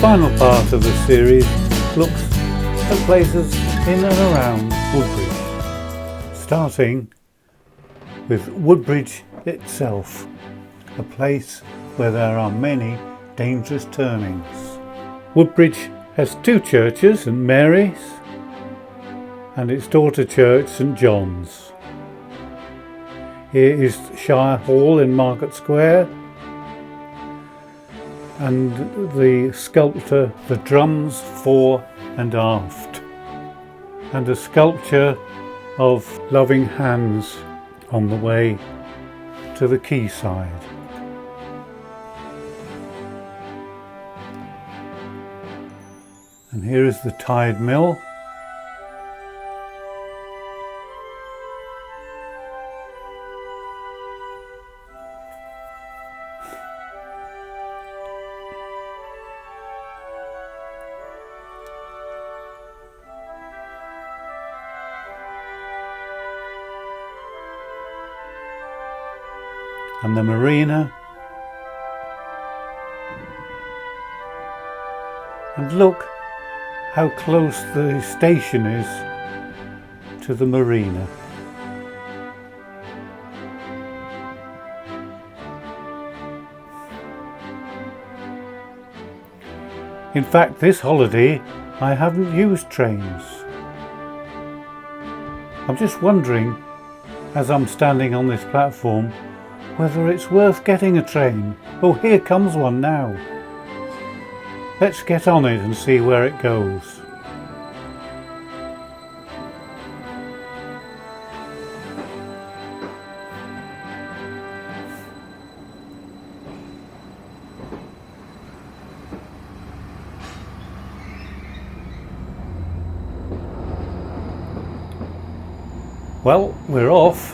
final part of the series looks at places in and around Woodbridge, starting with Woodbridge itself, a place where there are many dangerous turnings. Woodbridge has two churches, St Mary's and its daughter church St John's. Here is Shire Hall in Market Square, and the sculpture, the drums fore and aft, and a sculpture of loving hands on the way to the quayside. And here is the tide mill. And the marina, and look how close the station is to the marina. In fact, this holiday I haven't used trains. I'm just wondering, as I'm standing on this platform, whether it's worth getting a train. Oh, here comes one now. Let's get on it and see where it goes. Well, we're off.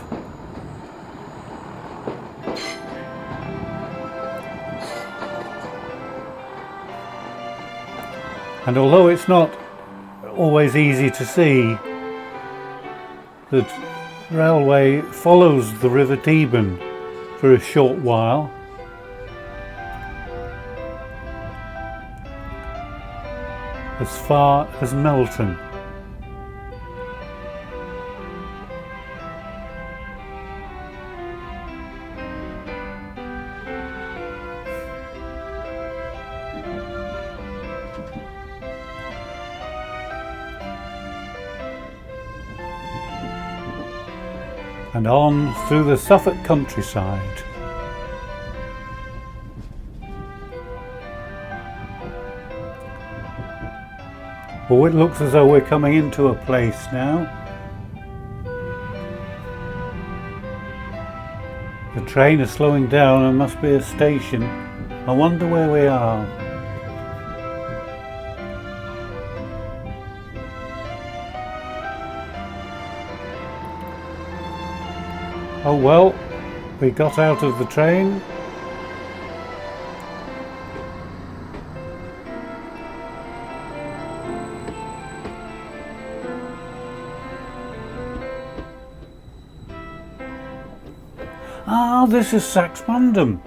And although it's not always easy to see, the railway follows the River Deben for a short while. As far as Melton. And on through the Suffolk countryside. Oh, it looks as though we're coming into a place now. The train is slowing down and must be a station. I wonder where we are. Oh well, we got out of the train. Ah, this is Saxmundham,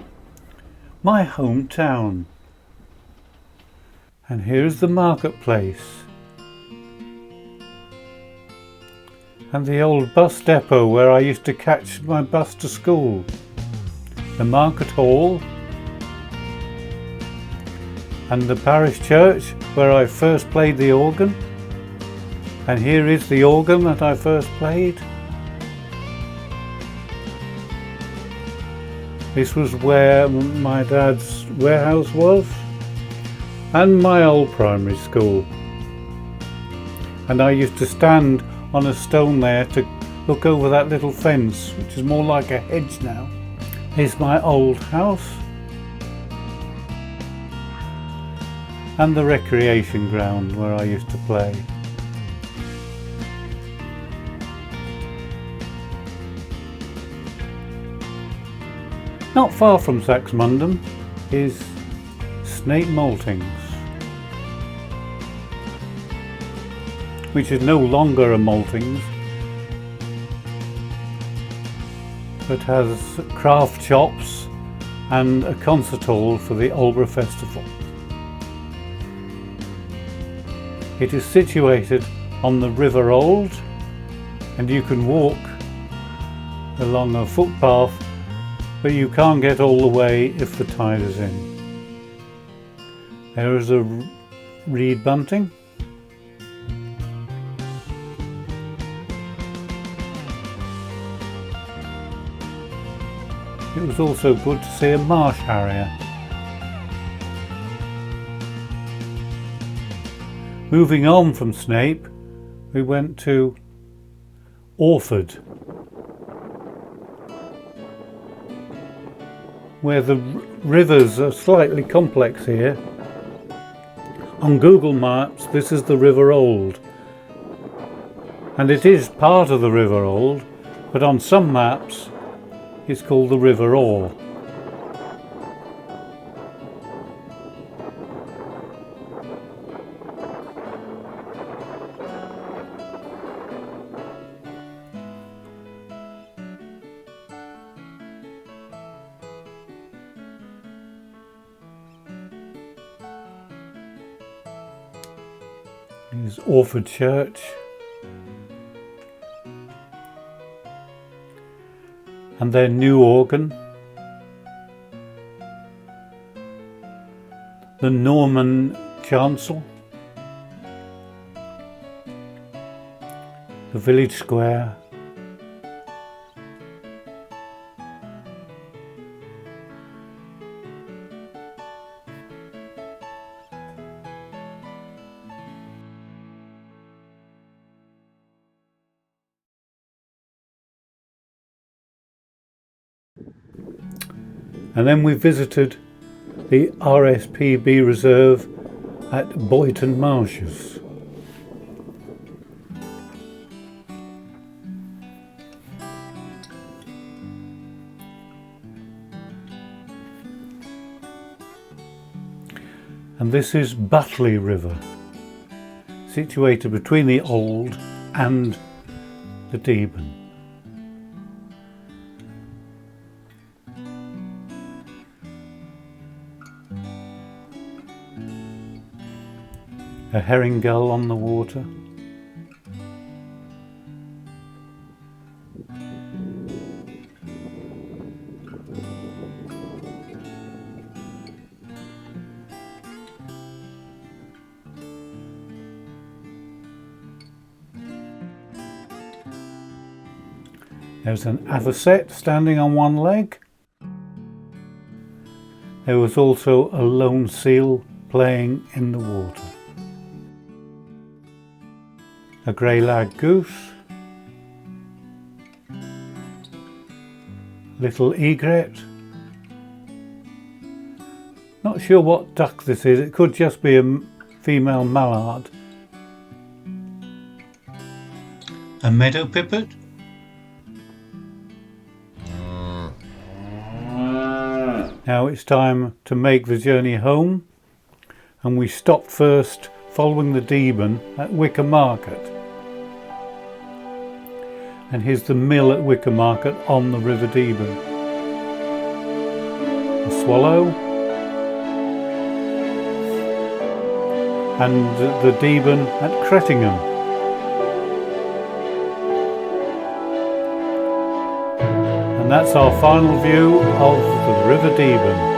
my hometown. And here's the marketplace. And the old bus depot where I used to catch my bus to school. The market hall. And the parish church where I first played the organ. And here is the organ that I first played. This was where my dad's warehouse was. And my old primary school. And I used to stand on a stone there to look over that little fence, which is more like a hedge now. Here's my old house and the recreation ground where I used to play. Not far from Saxmundham is Snape Maltings, which is no longer a maltings, but has craft shops and a concert hall for the Aldeburgh Festival. It is situated on the River Old, and you can walk along a footpath, but you can't get all the way if the tide is in. There is a reed bunting. It was also good to see a marsh harrier. Moving on from Snape, we went to Orford, where the rivers are slightly complex here. On Google Maps, this is the River Old, and it is part of the River Old, but on some maps it's called the River Orr. Here's Orford Church. And their new organ. The Norman chancel. The village square. And then we visited the RSPB reserve at Boyton Marshes. And this is Butley River, situated between the Old and the Deben. A herring gull on the water. There's an avocet standing on one leg. There was also a lone seal playing in the water. A grey lag goose, little egret. Not sure what duck this is, it could just be a female mallard. A meadow pipit. Now it's time to make the journey home, and we stopped first following the Deben at Wicker Market. And here's the mill at Wicker Market on the River Deben. A swallow. And the Deben at Crettingham. And that's our final view of the River Deben.